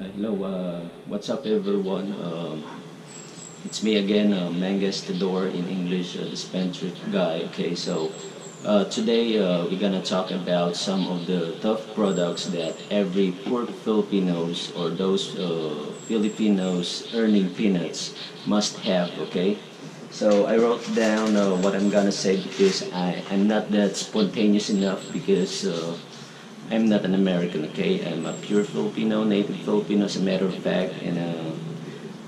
Hello, what's up everyone? It's me again, Mang Gastador in English, the Spendthrift guy. Okay, so today we're gonna talk about some of the tough products that every poor Filipinos or those Filipinos earning peanuts must have. Okay, so I wrote down what I'm gonna say because I'm not that spontaneous enough because I'm not an American, okay? I'm a pure Filipino, native Filipino, as a matter of fact, and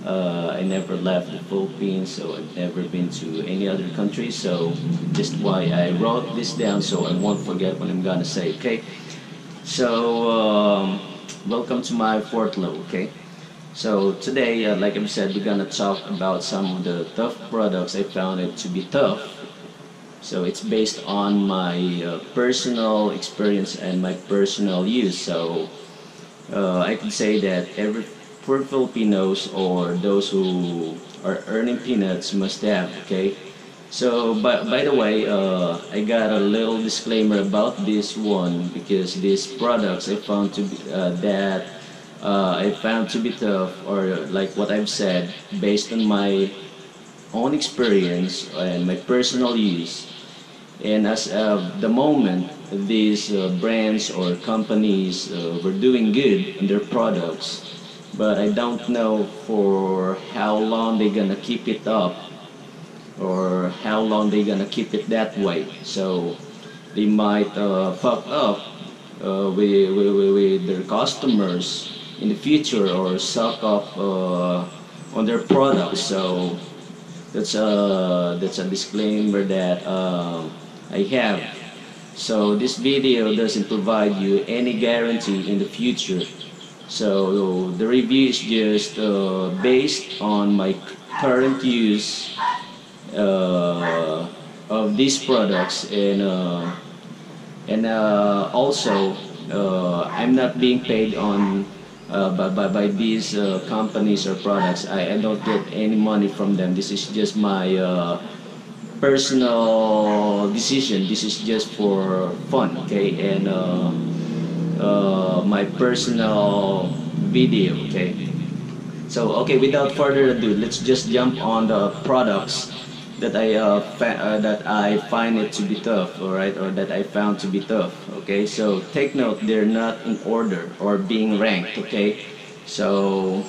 I never left the Philippines, so I've never been to any other country, so just why I wrote this down so I won't forget what I'm gonna say, okay? So, welcome to my fourth low, okay? So today, like I said, we're gonna talk about some of the tough products I found it to be tough. So it's based on my personal experience and my personal use. So I can say that every poor Filipinos or those who are earning peanuts must have. Okay. So by the way, I got a little disclaimer about this one because these products I found to be I found to be tough, or like what I've said, based on my own experience and my personal use. And as of the moment, these brands or companies were doing good in their products, but I don't know for how long they're gonna keep it up or how long they're gonna keep it that way. So they might fuck up with their customers in the future or suck up on their products. So that's a disclaimer that I have. So this video doesn't provide you any guarantee in the future. So the review is just based on my current use of these products, and also I'm not being paid on by these companies or products. I don't get any money from them. This is just my personal decision. This is just for fun, okay, and my personal video, okay. So okay, without further ado, let's just jump on the products that that I find it to be tough, all right, or that I found to be tough. Okay, so take note, they're not in order or being ranked. Okay, so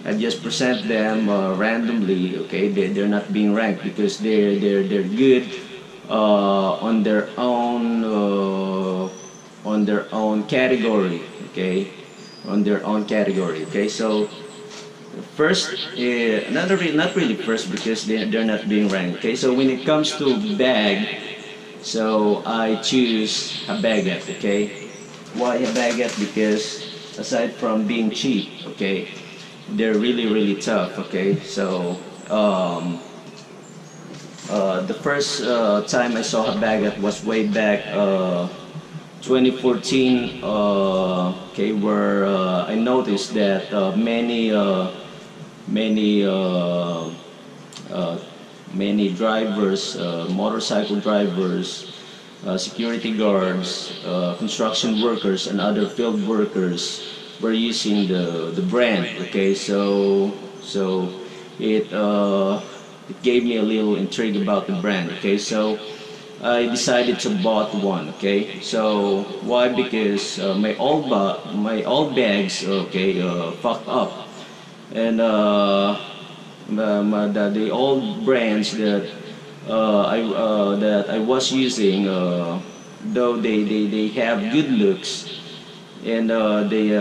I just present them randomly. Okay, they're not being ranked because they're good on their own category. Okay, on their own category. Okay, so first, not really first because they're not being ranked. Okay, so when it comes to bag, so I choose a baguette. Okay, why a baguette? Because aside from being cheap, okay, they're really tough. Okay, so the first time I saw a baguette was way back 2014. Okay, where I noticed that many drivers, motorcycle drivers, security guards, construction workers, and other field workers were using the brand. Okay, so it gave me a little intrigue about the brand. Okay, so I decided to bought one. Okay, so why? Because my old bags, okay, fucked up, and the old brands that I was using, though they have good looks, and they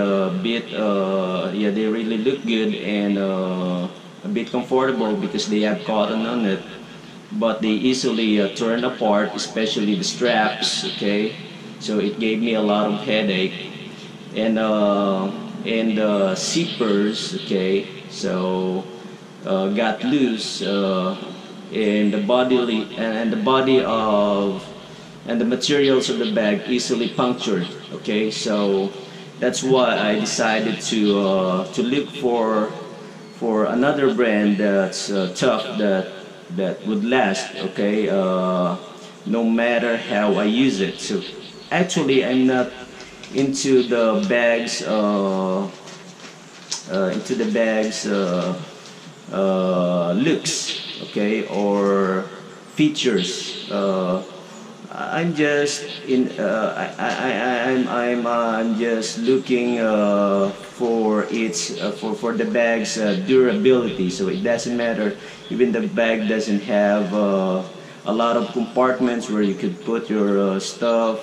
really look good and a bit comfortable because they have cotton on it, but they easily turn apart, especially the straps. Okay, so it gave me a lot of headache, and zippers. Okay, so got loose, and the body of and the materials of the bag easily punctured. Okay, so that's why I decided to look for another brand that's tough, that would last. Okay, no matter how I use it. So actually, I'm not into the bags looks, okay, or features. I'm just in. I'm just looking for its for the bag's durability. So it doesn't matter. Even the bag doesn't have a lot of compartments where you could put your stuff,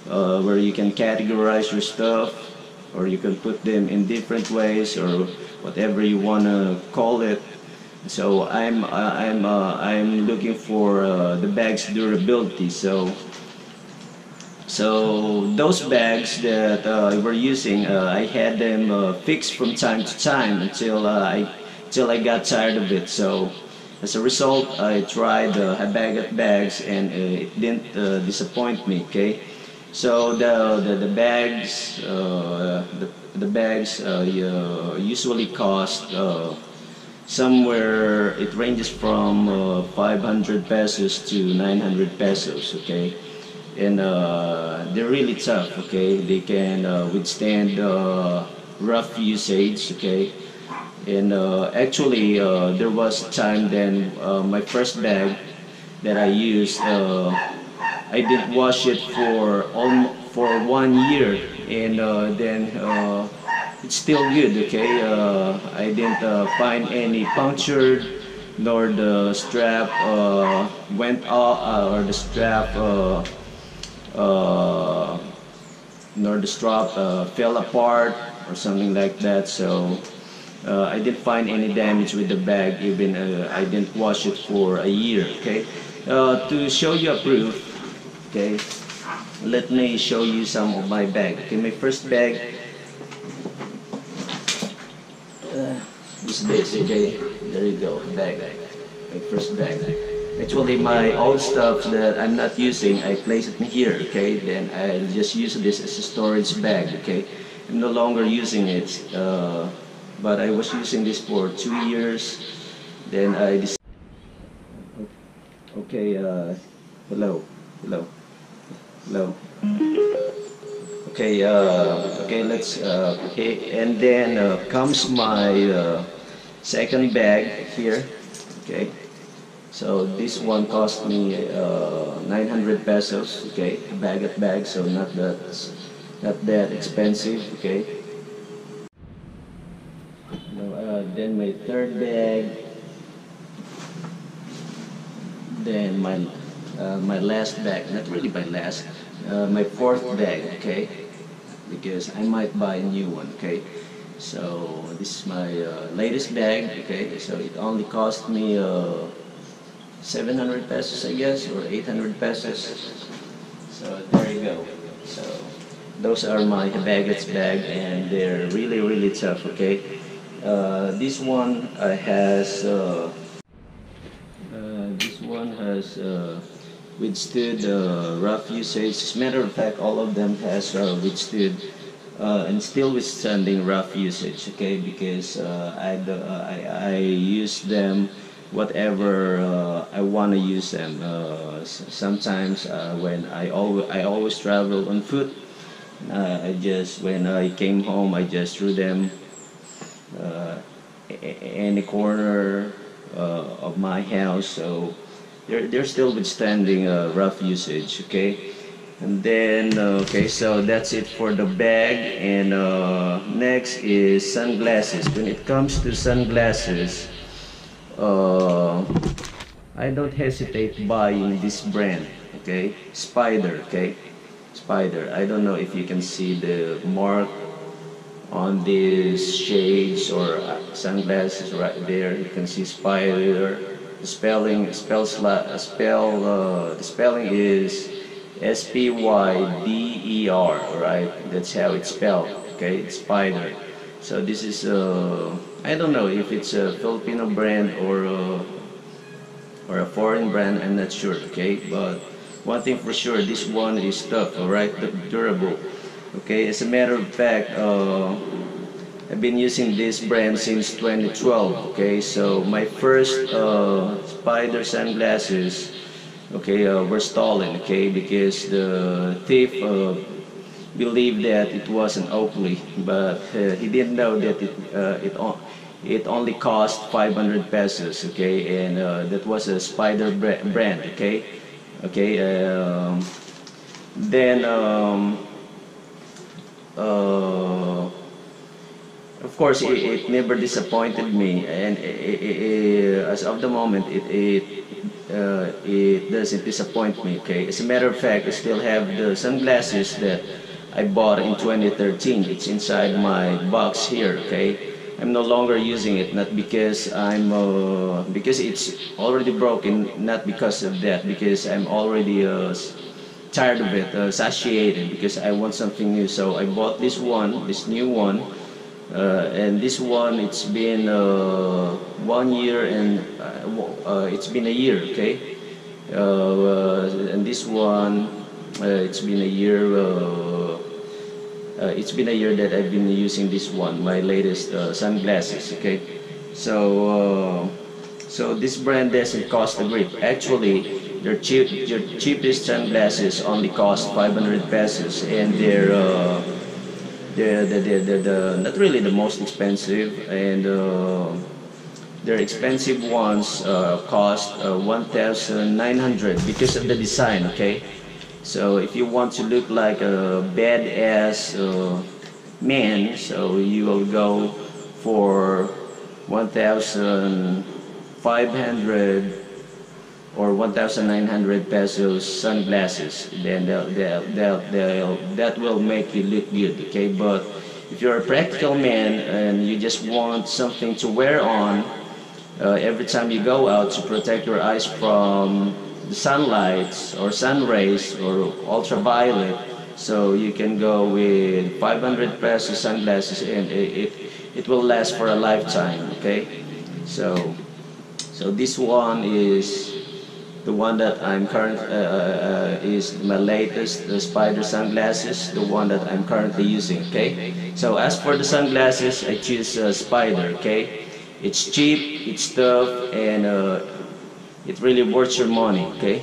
where you can categorize your stuff, or you can put them in different ways, or whatever you wanna call it. So I'm looking for the bag's durability. So those bags that we're using, I had them fixed from time to time until I got tired of it. So as a result, I tried Habagat bags, and it didn't disappoint me. Okay, so the bags usually cost. Somewhere it ranges from 500 pesos to 900 pesos, okay? And they're really tough, okay? They can withstand rough usage, okay? And actually, there was a time then my first bag that I used, I didn't wash it for 1 year, and then it's still good, okay? I didn't find any punctured, nor the strap went off, or the strap, nor the strap fell apart or something like that. So I didn't find any damage with the bag, even I didn't wash it for a year, okay? To show you a proof, okay, let me show you some of my bag. Okay, my first bag is this, okay? There you go, bag. My first bag. Actually, my old stuff that I'm not using, I place it in here, okay? Then I just use this as a storage bag, okay? I'm no longer using it, but I was using this for 2 years. Then I decided, okay, hello. Okay, okay, let's, okay, and then comes my second bag here, okay? So this one cost me 900 pesos, okay? Bag, so not that expensive, okay? Then my third bag, then my last bag, not really my last, my fourth bag, okay? Because I might buy a new one, okay? So this is my latest bag, okay? So it only cost me 700 pesos, I guess, or 800 pesos. So there you go. So those are my baggage bag, and they're really tough, okay? This one has withstood rough usage. As a matter of fact, all of them has withstood and still withstanding rough usage, okay? Because I use them whatever I want to use them. Sometimes when I always travel on foot, when I came home, I just threw them in the corner of my house. So they're still withstanding rough usage, okay? And then okay, so that's it for the bag. And next is sunglasses. When it comes to sunglasses, I don't hesitate buying this brand, okay? Spider, okay? Spider. I don't know if you can see the mark on these shades or sunglasses right there. You can see Spider. The spelling is S-P-Y-D-E-R, right? That's how it's spelled, okay? It's Spider. So this is I don't know if it's a Filipino brand or a foreign brand. I'm not sure, okay? But one thing for sure, this one is tough, all right? Durable, okay? As a matter of fact, I've been using this brand since 2012, okay? So my first Spider sunglasses, okay, were stolen, okay? Because the thief believed that it was an Oakley, but he didn't know that it only cost 500 pesos. Okay, and that was a brand. Okay, okay. Then. Of course, it never disappointed me, and as of the moment, it doesn't disappoint me. Okay, as a matter of fact, I still have the sunglasses that I bought in 2013. It's inside my box here. Okay, I'm no longer using it, not because because it's already broken, not because of that, because I'm already tired of it, satiated, because I want something new. So I bought this new one. And this one, it's been 1 year, and it's been a year, okay? And this one, it's been a year. It's been a year that I've been using this one, my latest sunglasses, okay? So, so this brand doesn't cost a grip. Actually, your cheapest sunglasses only cost 500 pesos, and they're not really the most expensive, and their expensive ones cost 1,900 because of the design. Okay, so if you want to look like a badass man, so you will go for 1,500 or 1,900 pesos sunglasses, then that will make you look good, okay? But if you're a practical man and you just want something to wear on every time you go out to protect your eyes from the sunlight or sun rays or ultraviolet, so you can go with 500 pesos sunglasses, and it will last for a lifetime, okay? So this one is the one that I'm is my latest Spider sunglasses, the one that I'm currently using. Okay, so as for the sunglasses, I choose Spider. Okay, it's cheap, it's tough, and it really worth your money. Okay,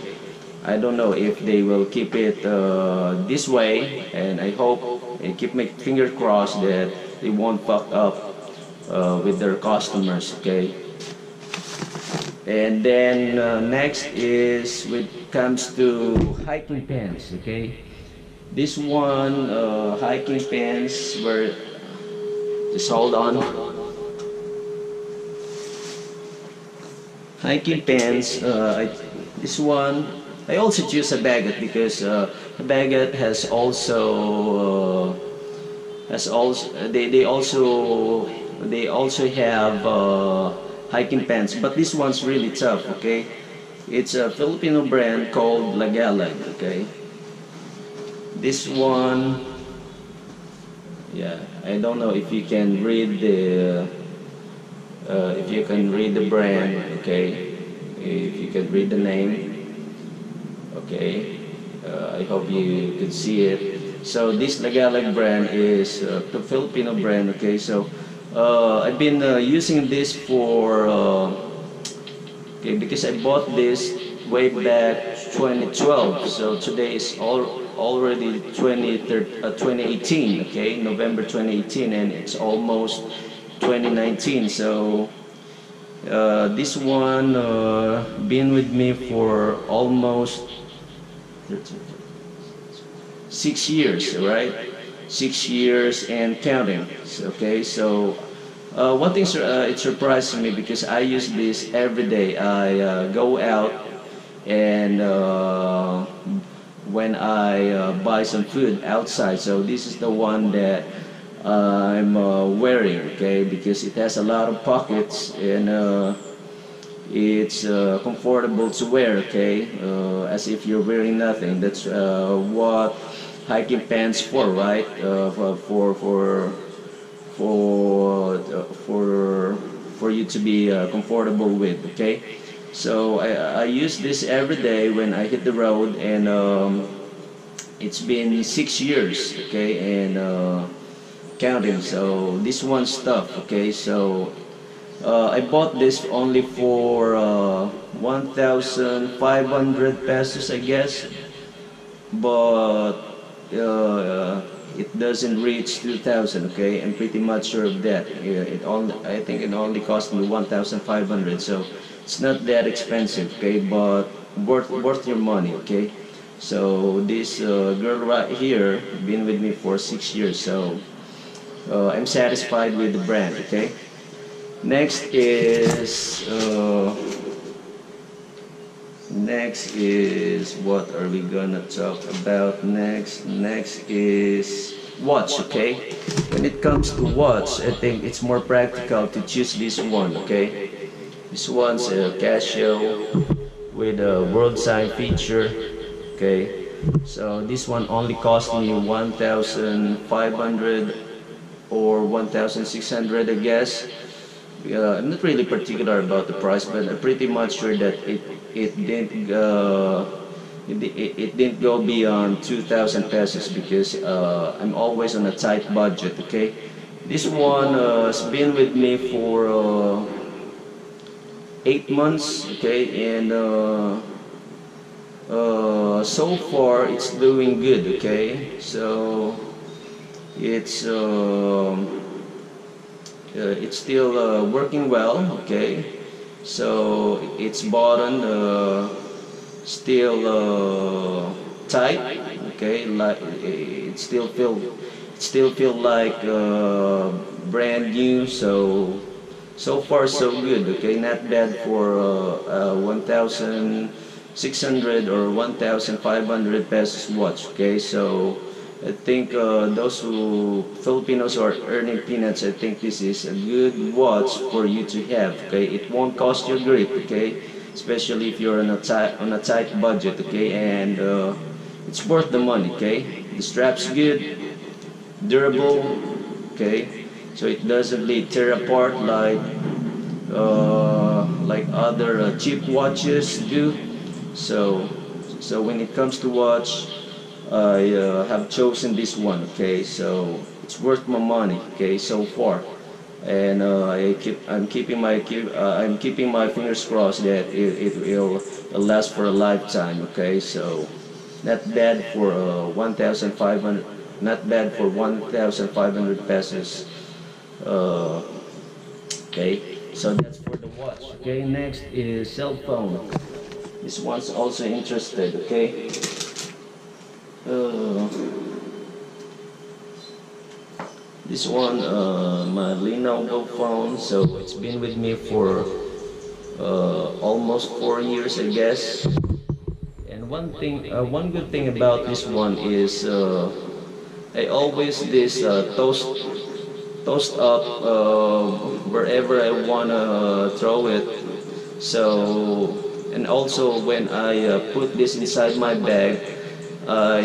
I don't know if they will keep it this way, and I hope and keep my finger crossed that they won't fuck up with their customers. Okay. And then next is when it comes to hiking pants, okay? This one, hiking pants were, just hold on. Hiking pants, this one, I also choose a baguette because a baguette has also, they also have hiking pants, but this one's really tough, okay? It's a Filipino brand called Doodland, okay? This one, yeah, I don't know if you can read the brand, okay? If you can read the name, okay? I hope you could see it. So this Doodland brand is a Filipino brand, okay? So I've been using this for okay, because I bought this way back 2012. So today is already 2018. Okay, November 2018, and it's almost 2019. So this one been with me for almost 6 years, right? 6 years and counting. Okay, so one thing it surprised me because I use this every day. I go out, and when I buy some food outside, so this is the one that I'm wearing. Okay, because it has a lot of pockets, and it's comfortable to wear. Okay, as if you're wearing nothing. That's what hiking pants for, right? For you to be comfortable with. Okay, so I use this every day when I hit the road, and it's been 6 years. Okay, and counting. So this one's tough. Okay, so I bought this only for 1,500 pesos, I guess, but it doesn't reach 2,000. Okay, I'm pretty much sure of that. I think it only cost me 1,500. So it's not that expensive. Okay, but worth your money. Okay. So this girl right here been with me for 6 years. So I'm satisfied with the brand. Okay. Next is what are we gonna talk about next? Next is watch, okay? When it comes to watch, I think it's more practical to choose this one, okay? This one's a Casio with a world sign feature, okay? So this one only cost me 1,500 or 1,600, I guess. I'm not really particular about the price, but I'm pretty much sure that it didn't go beyond 2,000 pesos because I'm always on a tight budget. Okay, this one has been with me for 8 months. Okay, and so far it's doing good. Okay, so it's still working well, okay? So its button still tight, okay? Like it still feel like brand new. So far so good, okay? Not bad for 1,600 or 1,500 pesos watch, okay? So I think those Filipinos who are earning peanuts, I think this is a good watch for you to have. Okay, it won't cost you a grip. Okay, especially if you're on a tight budget. Okay, and it's worth the money. Okay, the strap's good, durable. Okay, so it doesn't tear apart like other cheap watches do. So when it comes to watch, I have chosen this one, okay, so it's worth my money, okay, so far, and I'm keeping my fingers crossed that it will last for a lifetime, okay, so not bad for 1,500, not bad for 1,500 pesos, okay, so that's for the watch, okay. Next is cell phone. This one's also interested, okay. This one, my Lenovo phone, so it's been with me for almost 4 years, I guess. And one good thing about this one is I always toast up wherever I wanna throw it. So, and also when I put this inside my bag, I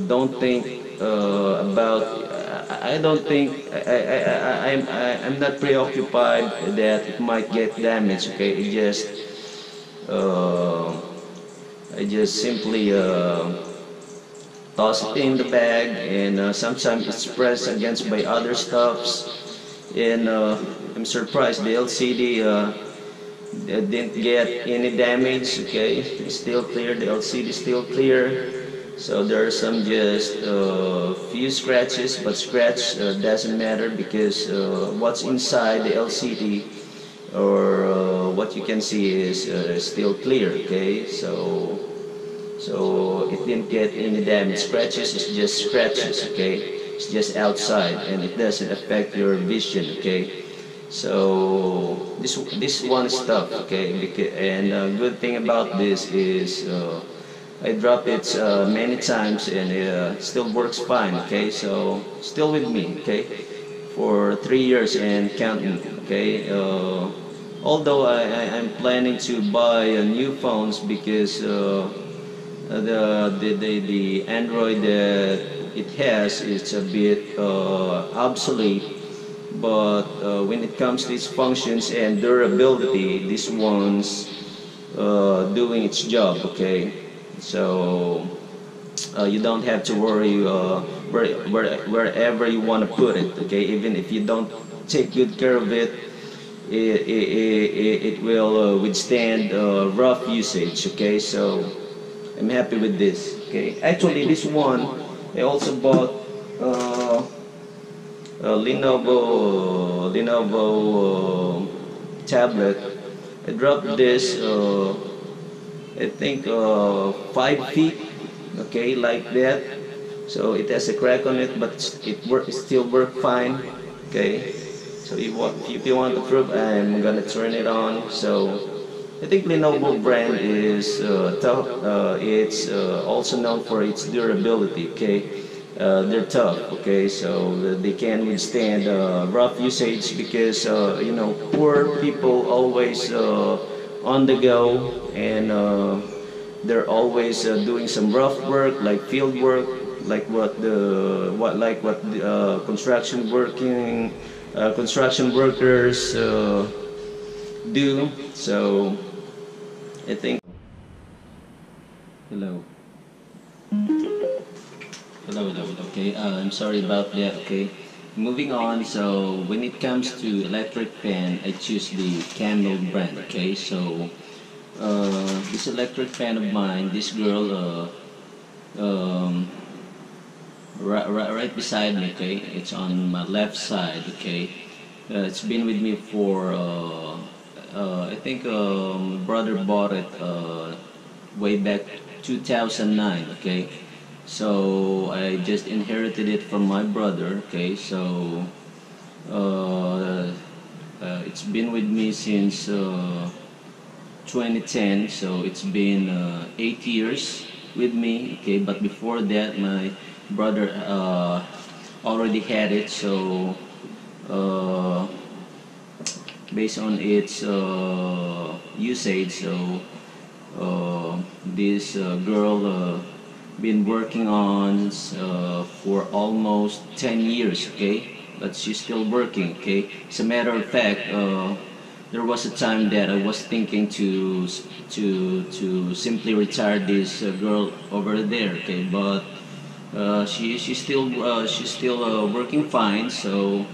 don't think about. I don't think I'm not preoccupied that it might get damaged. Okay, I just simply toss it in the bag, and sometimes it's pressed against by other stuffs, and I'm surprised the LCD didn't get any damage. Okay, it's still clear. The LCD is still clear. So there are some just few scratches, but scratch doesn't matter because what's inside the LCD or what you can see is still clear. Okay, so it didn't get any damage. Scratches is just scratches. Okay, it's just outside and it doesn't affect your vision. Okay. So this one is tough, okay, and good thing about this is I drop it many times and it still works fine, okay, so still with me, okay, for 3 years and counting, okay. Although I'm planning to buy new phones because the Android that it has is a bit obsolete. But when it comes to its functions and durability, this one's doing its job, okay? So you don't have to worry wherever you want to put it, okay? Even if you don't take good care of it, it will withstand rough usage, okay? So I'm happy with this. Okay, actually this one I also bought a Lenovo tablet. I dropped this I think 5 feet, okay, like that. So it has a crack on it, but it still work fine. Okay, so if you want the proof, I'm gonna turn it on. So I think Lenovo brand is tough. It's also known for its durability. Okay, they're tough. Okay, so they can withstand rough usage because you know, poor people always on the go, and they're always doing some rough work like field work, like what the construction workers do. So I think hello. Okay, I'm sorry about that. Okay, moving on. So when it comes to electric fan, I choose the Camel brand. Okay, so this electric fan of mine, this girl, right beside me. Okay, it's on my left side. Okay, it's been with me for I think brother bought it way back 2009. Okay, so I just inherited it from my brother. Okay, so it's been with me since 2010, so it's been 8 years with me. Okay, but before that my brother already had it. So based on its usage, so this girl been working on for almost 10 years. Okay, but she's still working. Okay, as a matter of fact, there was a time that I was thinking to simply retire this girl over there. Okay, but she's still working fine. So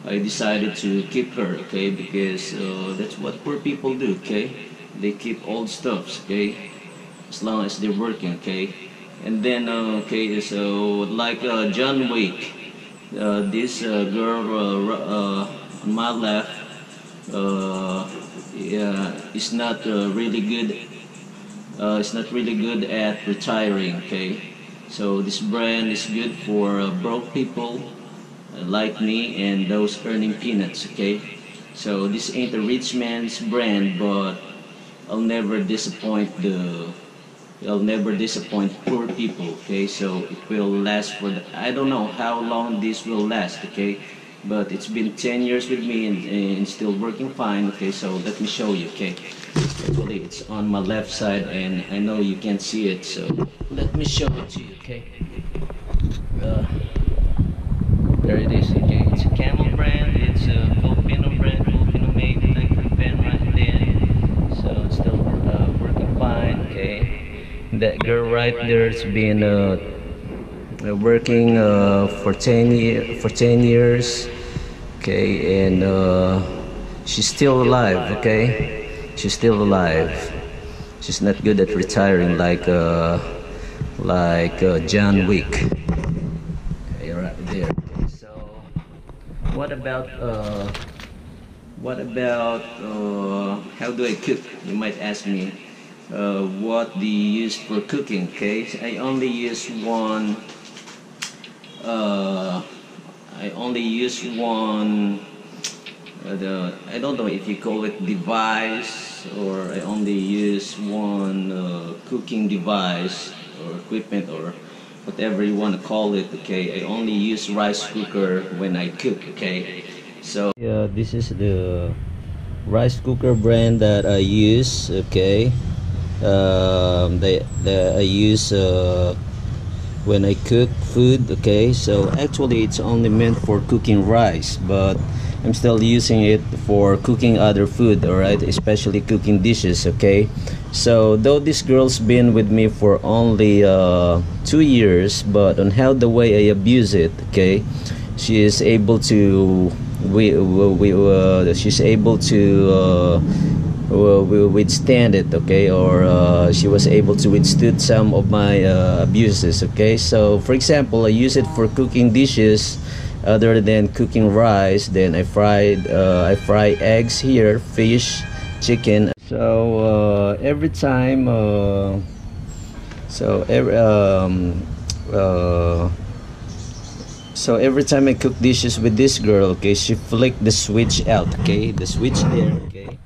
I decided to keep her. Okay, because that's what poor people do. Okay, they keep old stuffs. Okay, as long as they're working. Okay, and then okay, so like John Wick, this girl on my left, yeah, is not really good. It's not really good at retiring. Okay, so this brand is good for broke people like me and those earning peanuts. Okay, so this ain't a rich man's brand, but I'll never disappoint poor people. Okay, so it will last for I don't know how long this will last. Okay, but it's been 10 years with me, and still working fine. Okay, so let me show you. Okay, actually it's on my left side and I know you can't see it, so let me show it to you. Okay, there it is. Okay, it's a Camel brand. It's a Filipino brand, Filipino made electric fan right there. So it's still working fine. Okay, that girl right there, it's been working for 10 years. Okay, and she's still alive. Okay, she's still alive. She's not good at retiring like John Wick. Okay, right there. Okay, so what about how do I cook? You might ask me. What do you use for cooking? Okay, I only use one. I don't know if you call it device, or I only use one cooking device or equipment or whatever you want to call it. Okay, I only use rice cooker when I cook. Okay, so yeah, this is the rice cooker brand that I use. Okay, that I use when I cook food. Okay, so actually it's only meant for cooking rice, but I'm still using it for cooking other food. All right, especially cooking dishes. Okay, so though this girl's been with me for only 2 years, but on how the way I abuse it. Okay, she is able to she's able to will withstand it, okay, or she was able to withstood some of my abuses, okay. So for example, I use it for cooking dishes other than cooking rice. Then I fry eggs here, fish, chicken. So every time so every so every time I cook dishes with this girl, okay, she flick the switch out, okay, the switch there, okay,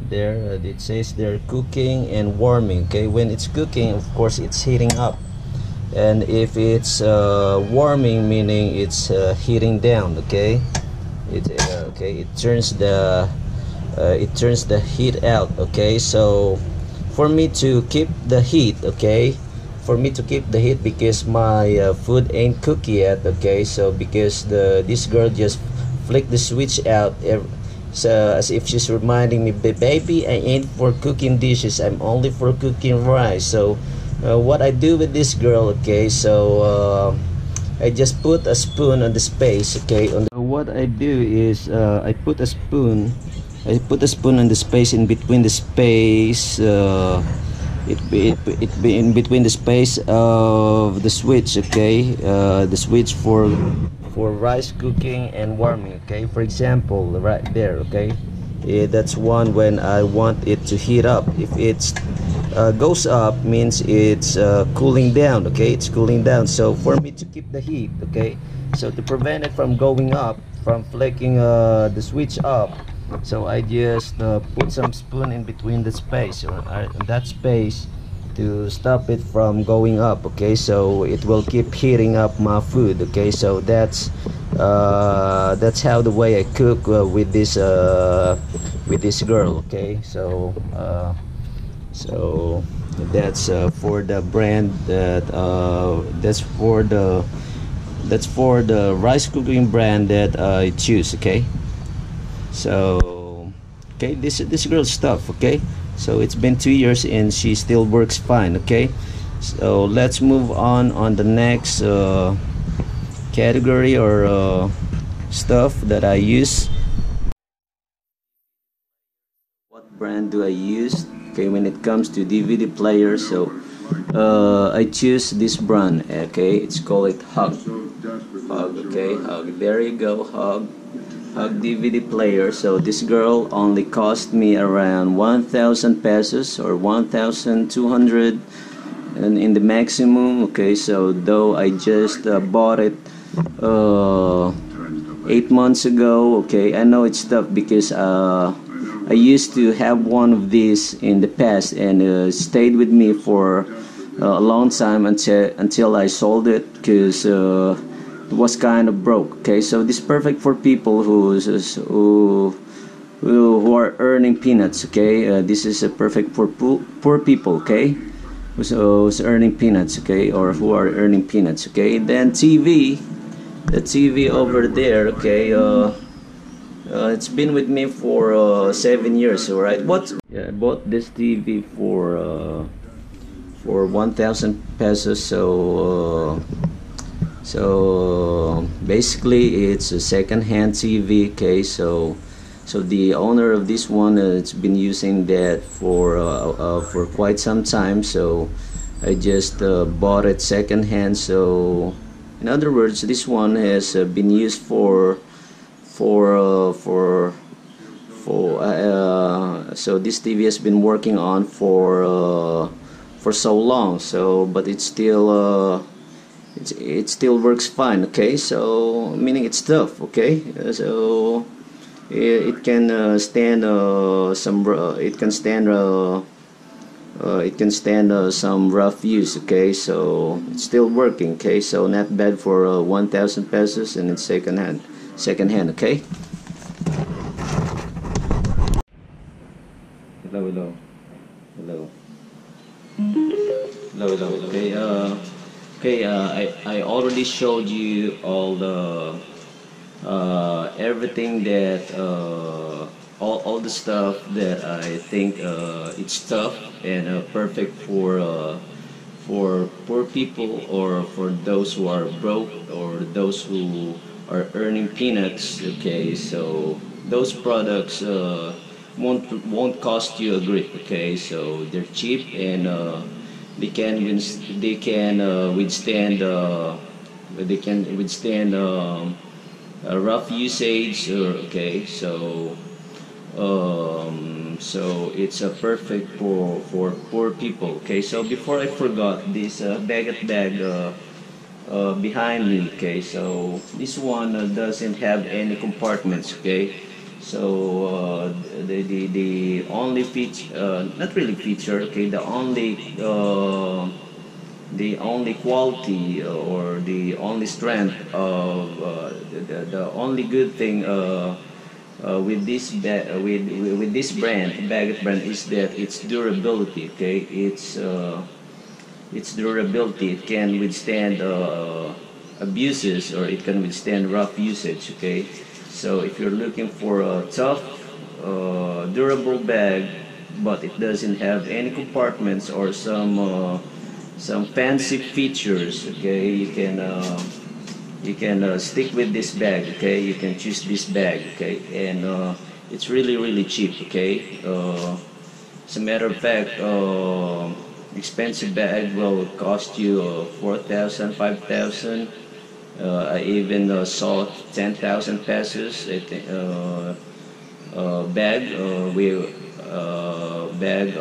there it says they're cooking and warming, okay. When it's cooking, of course, it's heating up, and if it's warming, meaning it's heating down, okay. Okay, it turns the heat out, okay. So for me to keep the heat, okay, because my food ain't cooked yet, okay. So because this girl just flicked the switch out, so as if she's reminding me, baby, I ain't for cooking dishes, I'm only for cooking rice. So what I do with this girl, okay, so I just put a spoon on the space, okay. What I do is I put a spoon on the space, in between the space, it be in between the space of the switch, okay, the switch for rice cooking and warming, okay. For example, right there, okay, that's one when I want it to heat up. If it's goes up, means it's cooling down, okay, it's cooling down. So for me to keep the heat, okay, so to prevent it from going up, from flicking the switch up, so I just put some spoon in between the space, or that space, to stop it from going up, okay. So it will keep heating up my food, okay. So that's how the way I cook with this girl, okay. So so that's for the brand that that's for the rice cooking brand that I choose, okay. So okay, this girl's stuff, okay. So it's been 2 years and she still works fine, okay. So let's move on the next category, or stuff that I use. What brand do I use? Okay, when it comes to DVD player, so I choose this brand, okay. It's called Hug, okay, Hug. There you go, Hug DVD player. So this girl only cost me around 1,000 pesos, or 1,200 and in the maximum, okay. So though I just bought it 8 months ago, okay, I know it's tough because I used to have one of these in the past, and stayed with me for a long time until I sold it, because it was kind of broke, okay. So this is perfect for people who are earning peanuts, okay. This is perfect for poor people, okay, who's earning peanuts, okay, or who are earning peanuts, okay. Then the TV over there, okay, it's been with me for 7 years, all right. I bought this TV for 1,000 pesos. So basically it's a second-hand TV, okay. So the owner of this one has been using that for quite some time, so I just bought it second-hand. So in other words, this one has been used so this TV has been working on for so long, so but it still works fine, okay. So meaning it's tough, okay. So it can stand some rough use, okay. So it's still working, okay. So not bad for 1,000 pesos, and it's second hand, okay. Hello. Okay, I already showed you all the everything that all the stuff that I think it's tough and perfect for poor people, or for those who are broke, or those who are earning peanuts, okay. So those products won't cost you a grip. Okay, so they're cheap and they can withstand rough usage. Okay, so it's perfect for poor people. Okay, so before I forgot this baguette bag behind me. Okay, so this one doesn't have any compartments. Okay, so the only feature, not really feature. Okay, the only quality or the only strength of the only good thing with with this brand, baguette brand, is that its durability. Okay, its durability. It can withstand abuses, or it can withstand rough usage. Okay, so if you're looking for a tough, durable bag, but it doesn't have any compartments or some fancy features. Okay, you can stick with this bag. Okay, you can choose this bag. Okay, and it's really cheap. Okay, as a matter of fact, expensive bag will cost you 4,000, 5,000. I even saw 10,000 pesos. I think bag bag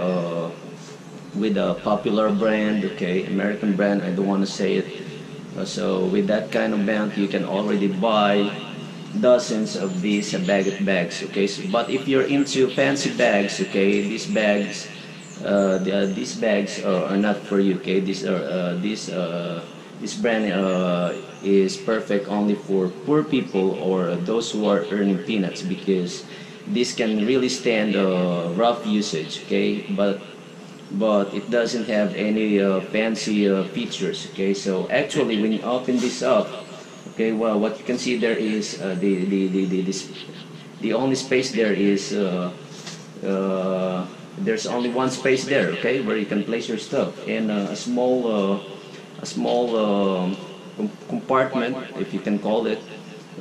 with a popular brand. Okay, American brand. I don't want to say it. So with that kind of amount, you can already buy dozens of these baguette bags. Okay, so, but if you're into fancy bags, okay, these bags are not for you. Okay, this brand is perfect only for poor people or those who are earning peanuts, because this can really stand rough usage. Okay, but it doesn't have any fancy features. Okay, so actually when you open this up, okay, well, what you can see there is the only space there is there's only one space there. Okay, where you can place your stuff, and a small compartment, if you can call it.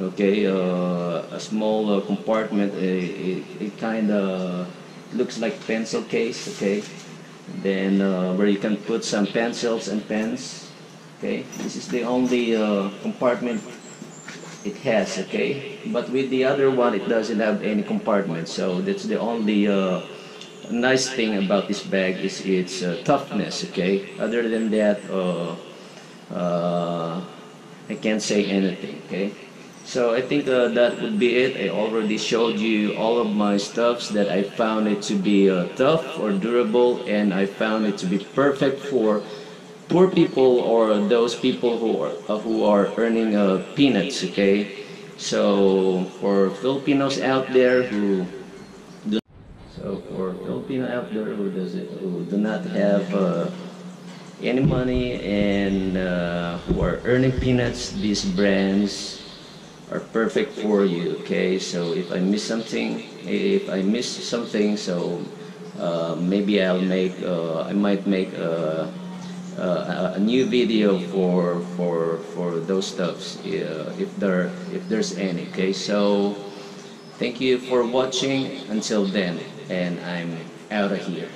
Okay, a small compartment. It kind of looks like pencil case. Okay, then where you can put some pencils and pens. Okay, this is the only compartment it has. Okay, but with the other one, it doesn't have any compartment. So that's the only nice thing about this bag, is its toughness. Okay, other than that, I can't say anything. Okay, so I think that would be it. I already showed you all of my stuffs that I found it to be tough or durable, and I found it to be perfect for poor people or those people who are earning peanuts. Okay, so for Filipinos out there who do not have any money and who are earning peanuts, these brands are perfect for you. Okay, so if I miss something, so maybe I might make a new video for those stuffs, if there's any. Okay, so thank you for watching. Until then, and I'm out of here.